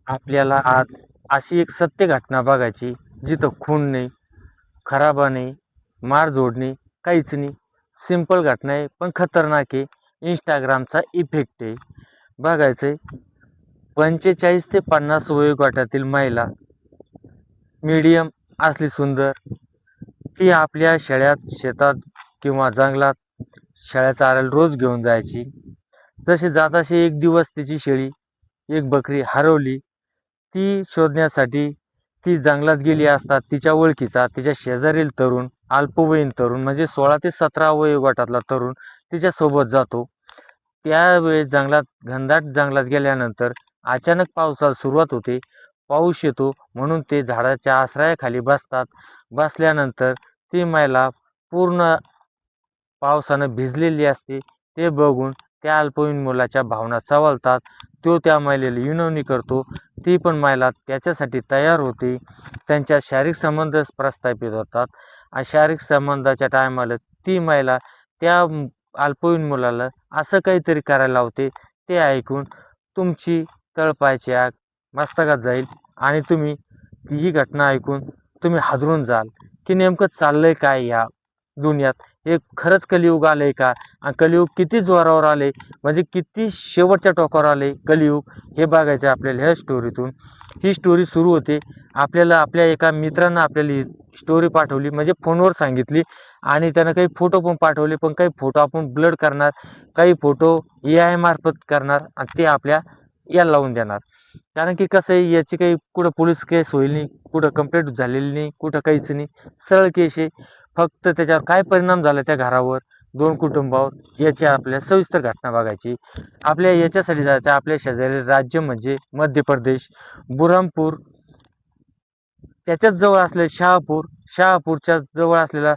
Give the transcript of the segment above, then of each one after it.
आपल्याला आज अशी एक सत्य घटना बघायची, जिथं खून नाही, खराबा नाही, मारझोड नाही, काहीच नाही. सिंपल घटना आहे, पण खतरनाक आहे. Instagramचा इफेक्ट आहे. बघायचंय 45 ते 50 वयोगटातील महिला, मीडियम असली सुंदर, ती आपल्या शेळ्यात शेतात किंवा जंगलात शेळ्या चारायला रोज घेऊन जायची. जसे जाताशी एक दिवस तिची शेळी, एक बकरी हरवली. ती शोधण्यासाठी ती जंगलात गेली असता तिच्या ओळखीचा, तिच्या शेजारील तरुण, अल्पवयीन तरुण म्हणजे 16 ते 17 वयोगटातला तरुण तिच्यासोबत जातो. त्यावेळेस घनदाट जंगलात गेल्यानंतर अचानक पावसाला सुरुवात होते. पाऊस येतो म्हणून ते झाडाच्या आश्रयाखाली बसतात. बसल्यानंतर ती महिला पूर्ण पावसानं भिजलेली असते. ते बघून त्या अल्पवयीन मुलाच्या भावना चवळतात. तो त्या महिलेला विनवणी करतो. ती पण महिला त्याच्यासाठी तयार होते. त्यांच्या शारीरिक संबंध प्रस्थापित होतात. आणि शारीरिक संबंधाच्या टायमाला ती महिला त्या अल्पवयीन मुलाला असं काहीतरी करायला लावते. ते ऐकून तुमची तळपायाची आग मस्तकात जाईल आणि तुम्ही ही घटना ऐकून तुम्ही हादरून जाल, की नेमकं चाललंय काय या दुनियात? हे खरंच कलियुग आलंय का? आणि कलियुग किती जोरावर आले, म्हणजे किती शेवटच्या टोकावर आले कलियुग, हे बघायचं आपल्याला ह्या स्टोरीतून. ही स्टोरी सुरू होते. आपल्याला आपल्या एका मित्रानं आपल्याला ही स्टोरी पाठवली, म्हणजे फोनवर सांगितली आणि त्यानं काही फोटो पण पाठवले. पण काही फोटो आपण ब्लर करणार, काही फोटो AI मार्फत करणार आणि ते आपल्या याला लावून देणार. कारण की कसं आहे, याची काही कुठं पोलीस केस होईल नाही, कुठं कंप्लेंट झालेली नाही, कुठं काहीच नाही. सरळ केस आहे. फक्त त्याच्यावर काय परिणाम झाला त्या घरावर, 2 कुटुंबावर, याची आपल्याला सविस्तर घटना बघायची. आपल्या याच्यासाठी जायचं, आपल्या शेजारी राज्य म्हणजे मध्य प्रदेश, बुरहानपूर, त्याच्याच जवळ असलेलं शहापूर, शहापूरच्या जवळ असलेला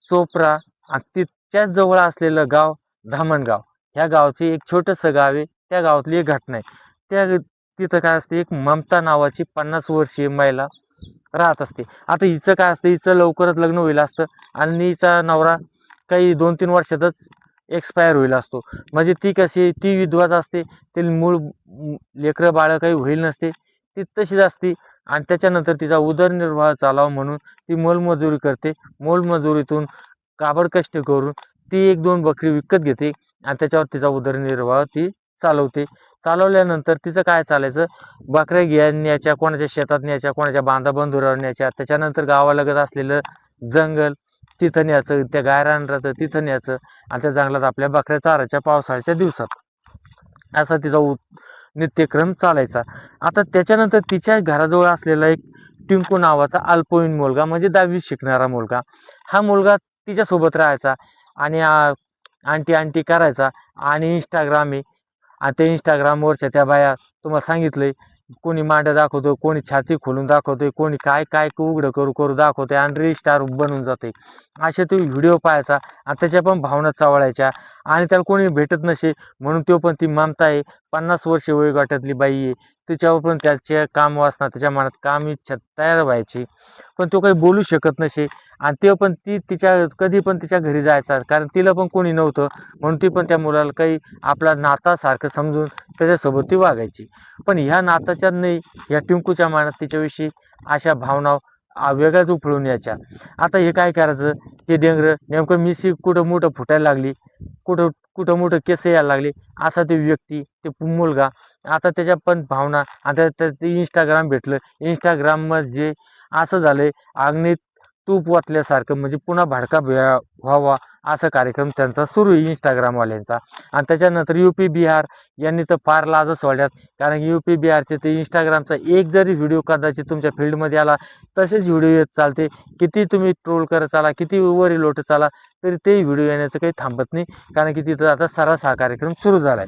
चोपडा आणि तिच्याच जवळ असलेलं गाव धामणगाव. ह्या गावचे एक छोटंसं गाव आहे. त्या गावातली एक घटना आहे. तिथं काय असते, एक ममता नावाची 50 वर्षीय महिला राहत असते. आता हिचं काय असतं, हिचं लवकरच लग्न होईल असतं आणि हिचा नवरा काही 2-3 वर्षातच एक्सपायर होईल असतो. म्हणजे ती कशी, ती विधवाच असते. ते मूळ लेकरं बाळ काही होईल नसते. ती तशीच असते आणि त्याच्यानंतर तिचा उदरनिर्वाह चालावा म्हणून ती मोलमजुरी करते. मोलमजुरीतून काबड कष्ट करून ती 1-2 बकरी विकत घेते आणि त्याच्यावर तिचा उदरनिर्वाह ती चालवते. चालवल्यानंतर तिचं काय चालायचं, बकऱ्या घेऊन न्यायच्या, कोणाच्या शेतात न्यायच्या, कोणाच्या बांधाबंधाऱ्यावर न्यायच्या. त्याच्यानंतर गावालगत असलेलं जंगल तिथं न्यायचं, त्या गायरान राहतं तिथं न्यायचं आणि त्या जंगलात आपल्या बकऱ्या चारायच्या पावसाळ्याच्या दिवसात. असा तिचा नित्यक्रम चालायचा. आता त्याच्यानंतर तिच्या घराजवळ असलेला एक टिंकू नावाचा अल्पवयीन मुलगा, म्हणजे 10वीत शिकणारा मुलगा, हा मुलगा तिच्यासोबत राहायचा आणि आंटी आंटी करायचा. आणि इंस्टाग्राम आहे आणि त्या इंस्टाग्रामवरच्या त्या बाया, तुम्हाला सांगितलंय, कोणी मांड्या दाखवतो, कोणी छाती खोलून दाखवतोय, कोणी काय काय उघडं करू करू दाखवतोय आणि रील स्टार बनून जाते. असे तो व्हिडिओ पाहायचा आणि त्याच्या पण भावना चवळायच्या. आणि त्याला कोणी भेटत नसे म्हणून तो पण, ती ममता आहे, 50 वर्षे वयोगटातली बाई आहे, तिच्यावर पण त्याचे काम वासना, त्याच्या मनात काम इच्छा तयार व्हायची. पण तो काही बोलू शकत नसे आणि ते पण ती कधी पण तिच्या घरी जायचा, कारण तिला पण कोणी नव्हतं म्हणून ती पण त्या मुलाला काही आपला नातासारखं समजून त्याच्यासोबत ती वागायची. पण ह्या नाताच्या नाही, या टिंकूच्या मनात तिच्याविषयी अशा भावना वेगळ्याच उफळून यायच्या. आता हे काय करायचं, हे डेंगरं नेमकं मिशी कुठं मोठं फुटायला लागली, कुठं कुठं मोठं केस यायला लागले, असा ते व्यक्ती, ते मुलगा. आता त्याच्या पण भावना, आता ते इंस्टाग्राम भेटलं. इंस्टाग्राममध्ये असं झालंय, अग्नीत तूप ओतल्यासारखं, म्हणजे पुन्हा भडका व्हावा असा कार्यक्रम त्यांचा सुरू आहे इंस्टाग्रामवाल्यांचा. आणि त्याच्यानंतर UP बिहार यांनी तर फार लाजच सोडल्यात. कारण UP बिहारचे ते इंस्टाग्रामचा एक जरी व्हिडिओ कदाचित तुमच्या फील्डमध्ये आला, तसेच व्हिडिओ येत चालते. किती तुम्ही ट्रोल करत चाला, किती वरी लोटत चाला, तरी ते व्हिडिओ येण्याचं काही थांबत नाही. कारण की तिथं आता सर्रास हा कार्यक्रम सुरू झालाय.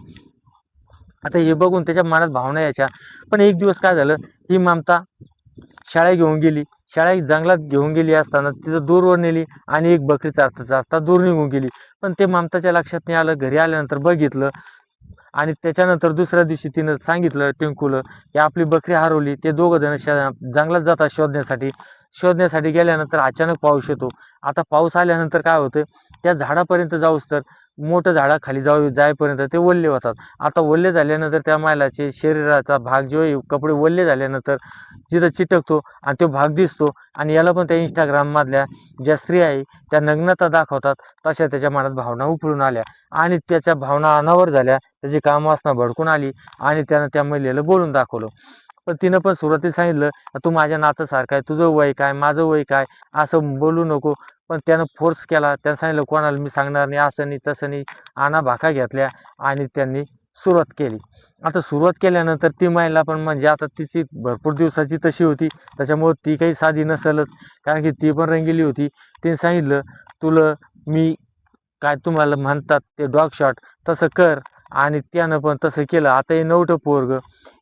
आता हे बघून त्याच्या मनात भावना यायच्या. पण एक दिवस काय झालं, ही ममता शाळेत घेऊन गेली. शाळेत जंगलात घेऊन गेली असताना तिथं दूरवर नेली आणि एक बकरी चारता चारता दूर निघून गेली. पण ते ममताच्या लक्षात नाही आलं. घरी आल्यानंतर बघितलं आणि त्याच्यानंतर दुसऱ्या दिवशी तिनं सांगितलं टिंकूला, की आपली बकरी हरवली. ते दोघं जण जंगलात जातात शोधण्यासाठी. शोधण्यासाठी गेल्यानंतर अचानक पाऊस येतो. आता पाऊस आल्यानंतर काय होतं, त्या झाडापर्यंत जाऊस तर मोठं झाडाखाली जाईपर्यंत ते ओले होतात. आता ओले झाल्यानंतर त्या महिलाचे शरीराचा भाग जो आहे, कपडे ओले झाल्यानंतर जिथं चिटकतो आणि तो भाग दिसतो आणि याला पण त्या Instagramमधल्या ज्या स्त्रिया आहे त्या नग्नता दाखवतात. तशा त्याच्या मनात भावना उफळून आल्या आणि त्याच्या भावना अनावर झाल्या. त्याची कामवासना भडकून आली आणि त्यानं त्या महिलेला बोलून दाखवलं. पण तिनं पण सुरुवातीला सांगितलं, "तू माझ्या नातासारखा आहे, तुझं वय काय, माझं वय काय, असं बोलू नको." पण त्यानं फोर्स केला. त्यानं सांगितलं, "कोणाला मी सांगणार नाही, असं नाही, तसं नाही." आणाभाका घेतल्या आणि त्यांनी सुरुवात केली. आता सुरुवात केल्यानंतर ती महिला पण म्हणजे आता तिची भरपूर दिवसाची तशी होती, त्याच्यामुळं ती काही साधी नसेलच, कारण की ती पण रंगीली होती. तिने सांगितलं, "तुला मी काय तुम्हाला म्हणतात ते डॉग शॉट तसं कर." आणि त्यानं पण तसं केलं. आता हे नवटं पोरगं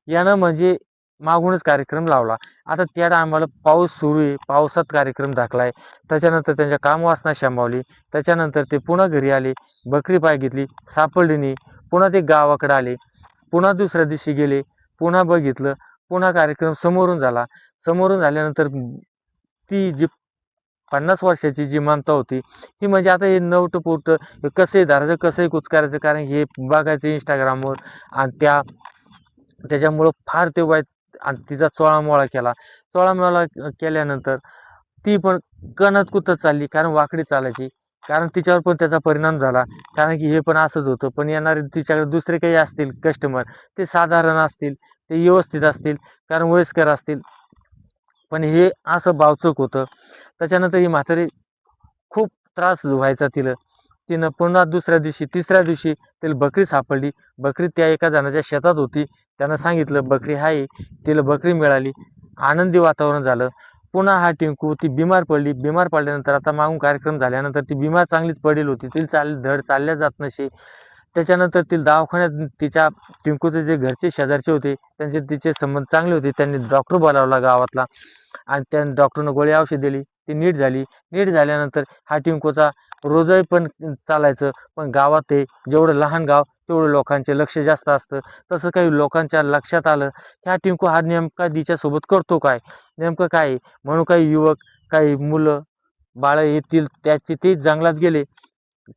यानं म्हणजे मागूनच कार्यक्रम लावला. आता त्या टायमाला पाऊस सुरू आहे, पावसात कार्यक्रम झाकलाय. त्याच्यानंतर त्यांच्या कामवासना शमावली. त्याच्यानंतर ते पुन्हा घरी आले, बकरी पाय घेतली, सापडली नाही. पुन्हा ते गावाकडे आले, पुन्हा दुसऱ्या दिवशी गेले, पुन्हा बघितलं, पुन्हा कार्यक्रम समोरून झाला. समोरून झाल्यानंतर ती जी 50 वर्षाची जी ममता होती, ती म्हणजे आता हे नवटं-पोरटं कसंही धरायचं, कसंही कुचकारायचं, कारण हे बघायचं Instagramवर आणि त्याच्यामुळं फार ते वाईट आणि तिचा चोळामोळा केला. चोळामोळा केल्यानंतर ती पण कणत कुतत चालली, कारण वाकडी चालायची. कारण तिच्यावर पण त्याचा परिणाम झाला. कारण की हे पण असंच होतं. पण येणारे तिच्याकडे दुसरे काही असतील कस्टमर, ते साधारण असतील, ते व्यवस्थित असतील, कारण वयस्कर असतील. पण हे असं भावचक होतं. त्याच्यानंतर ही म्हातारी खूप त्रास व्हायचा तिला. तिनं पुन्हा दुसऱ्या दिवशी, तिसऱ्या दिवशी तिला बकरी सापडली. बकरी त्या एका जणाच्या शेतात होती. त्यानं सांगितलं बकरी आहे. तिला बकरी मिळाली. आनंदी वातावरण झालं. पुन्हा हा टिंकू ती बिमार पडली. बिमार पडल्यानंतर आता मागून कार्यक्रम झाल्यानंतर ती बिमार चांगलीच पडेल होती. तिला धड चालल्या जात नसे. त्याच्यानंतर तिला दवाखान्यात तिच्या टिंकूचे जे घरचे शेजारचे होते, त्यांचे तिचे संबंध चांगले होते. त्यांनी डॉक्टर बोलावला गावातला आणि त्या डॉक्टरनं गोळी औषध दिली. ती नीट झाली. नीट झाल्यानंतर हा टिंकूचा रोजही पण चालायचं. पण गावात ते जेवढं लहान गाव तेवढं लोकांचे लक्ष जास्त असतं. तसं काही लोकांच्या लक्षात आलं, हा टिंकू हा नेमका तिच्यासोबत करतो काय? नेमकं काय आहे? म्हणून काही युवक, काही मुलं, बाळं येतील त्याचे ते जंगलात गेले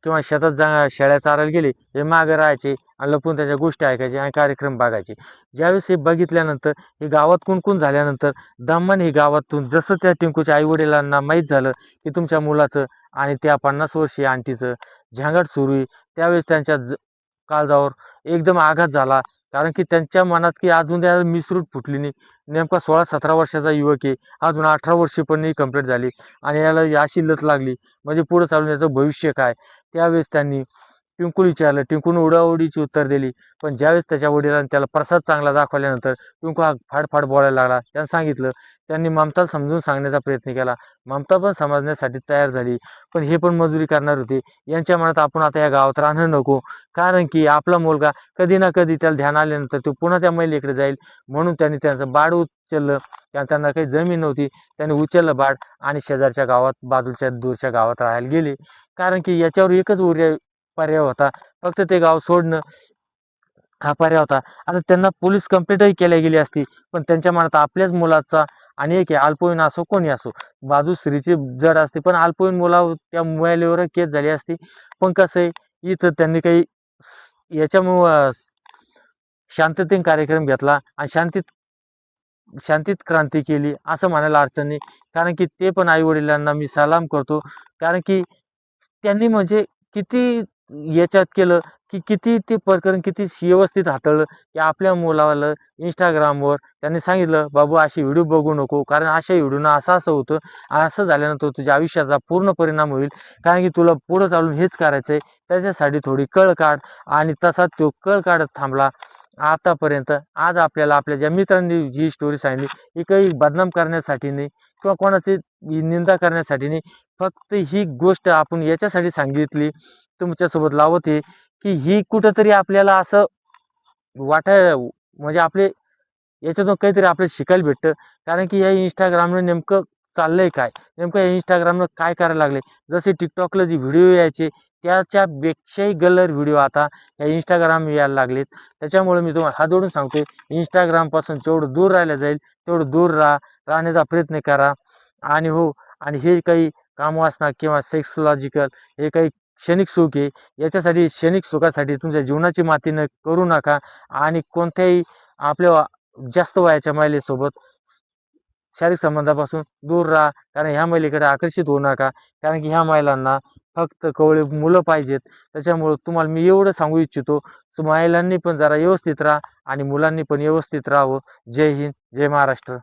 किंवा शेतात शेळ्या चारायला गेले. हे मागे राहायचे आणि लपून त्याच्या गोष्टी ऐकायचे आणि कार्यक्रम बघायचे. ज्यावेळेस हे बघितल्यानंतर हे गावात कुणकुण झाल्यानंतर दमाने हे गावातून जसं त्या टिंकूच्या आई-वडिलांना माहीत झालं, की तुमच्या मुलाचं आणि त्या 50 वर्षीय आंटीचं झंगाट सुरू आहे. त्यावेळेस त्यांच्या काळजावर एकदम आघात झाला. कारण की त्यांच्या मनात की अजून त्या मिसरूट फुटली नाही. नेमका 16-17 वर्षाचा युवक आहे. अजून 18 वर्ष पण नाही कंप्लीट झाली आणि याला अशी लत लागली. म्हणजे पुढे चालून याचं भविष्य काय? त्यावेळेस त्यांनी टिंकूला विचारलं. टिंकूनं उडाउडीची उत्तर दिली. पण ज्यावेळेस त्याच्या वडिलांनी त्याला प्रसाद चांगला दाखवल्यानंतर टिंकू हा फाड बोलायला लागला. त्यानं सांगितलं. त्यांनी ममताला समजून सांगण्याचा प्रयत्न केला. ममता पण समजण्यासाठी तयार झाली. पण हे पण मजुरी करणार होते. यांच्या मनात आपण आता या गावात राहणं नको. कारण की आपला मुलगा कधी ना कधी त्याला ध्यान आल्यानंतर तो पुन्हा त्या महिलेकडे जाईल. म्हणून त्यांनी त्यांचं बाळ उचललं. त्यांना काही जमीन नव्हती. त्यांनी उचललं बाळ आणि शेजारच्या गावात, बाजूच्या दूरच्या गावात राहायला गेले. कारण की याच्यावर एकच पर्याय होता. फक्त ते गाव सोडणं हा पर्याय होता. आता त्यांना पोलीस कंप्लेंटही केल्या गेली असती. पण त्यांच्या मनात आपल्याच मुलाचा आणि एक आहे अल्पवयीन असो, कोणी असो, बाजू स्त्रीची जड असते. पण अल्पवयीन मुलावर त्या महिलेवर केस झाली असती. पण कसं आहे, इथं त्यांनी काही याच्यामुळं शांततेने कार्यक्रम घेतला आणि शांतीत क्रांती केली असं म्हणायला अडचण नाही. कारण की ते पण आई-वडिलांना मी सलाम करतो. कारण की त्यांनी म्हणजे किती याच्यात केलं, की किती ते प्रकरण किती व्यवस्थित हाताळलं, की आपल्या मुलाला Instagramवर त्यांनी सांगितलं, "बाबू अशी व्हिडिओ बघू नको. कारण अशा व्हिडिओनं असं-असं होतं. असं झाल्यानंतर तुझ्या आयुष्याचा पूर्ण परिणाम होईल. कारण की तुला पुढं चालून हेच करायचंय. त्याच्यासाठी थोडी कळ काढ." आणि तसा तो कळ काढत थांबला. आतापर्यंत आज आपल्याला आपल्या ज्या मित्रांनी जी स्टोरी सांगितली, ही काही बदनाम करण्यासाठी नाही किंवा कोणाची निंदा करण्यासाठी नाही. फक्त ही गोष्ट आपण याच्यासाठी सांगितली तुमच्यासोबत लावत आहे, की ही कुठेतरी आपल्याला असं म्हणजे आपले याच्यातून काहीतरी आपल्याला शिकायला भेटतं. कारण की या Instagramनं नेमकं चाललंय काय? नेमकं या Instagramनं काय करायला लागले? जसे TikTokला जे व्हिडिओ यायचे त्याच्यापेक्षाही गल्लर व्हिडिओ आता या Instagram यायला लागलेत. त्याच्यामुळे मी तुम्हाला हात जोडून सांगतोय, Instagramपासून जेवढं दूर राहिलं जाईल तेवढं दूर राहण्याचा प्रयत्न करा. आणि हो, आणि हे काही कामवासना किंवा सेक्सॉलॉजिकल हे काही क्षणिक सुख आहे. याच्यासाठी क्षणिक सुखासाठी तुमच्या जीवनाची माती न करू नका आणि कोणत्याही आपल्या जास्त वयाच्या महिलेसोबत शारीरिक संबंधापासून दूर राहा. कारण ह्या महिलेकडे आकर्षित होऊ नका. कारण की ह्या महिलांना फक्त कवळे मुलं पाहिजेत. त्याच्यामुळं तुम्हाला मी एवढं सांगू इच्छितो, महिलांनी पण जरा व्यवस्थित राहा आणि मुलांनी पण व्यवस्थित राहावं. जय हिंद, जय महाराष्ट्र.